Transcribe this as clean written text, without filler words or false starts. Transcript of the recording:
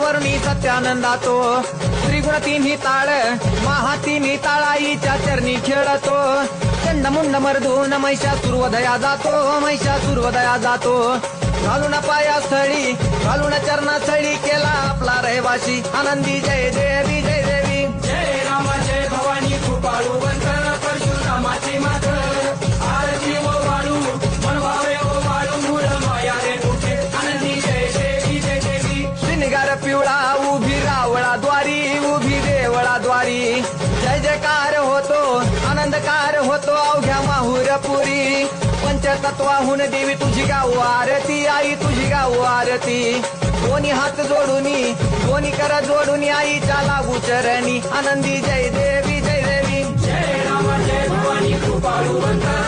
वरुणी सत्यानंदातो त्रिगुण तिन्ही ताळ महा तिन्ही ताळाईच्या चरणी खेळतो चंडमुंड मर्दून महिषासुरवधया जातो महिषासुरवधया जातो घालून पायास्थळी घालून चरणास्थळी केला आपला रहिवाशी आनंदी जय देवी जय देवी जय राम जय भवानी कृपाळू वंदन परशुरामाची मात आरती ओ वाळू मनवावे ओ वाळू मूळ माया रे तुझे आनंदी जय देवी जय देवी श्रीनिगार पिवळा उभी रावळा द्वारी उभी देवळा द्वारी जय जयकार होतो आनंदकार होतो अवघ्या माहुरपुरी पंचतत्वाहून देवी तुझी गाऊ आरती आई तुझी गाऊ आरती दोन्ही हात जोडूनी दोन्ही कर जोडूनी आईच्या लागू चरणी आनंदी जय देवी जय देवी जय राम जय भवानी कृपाळू वंदन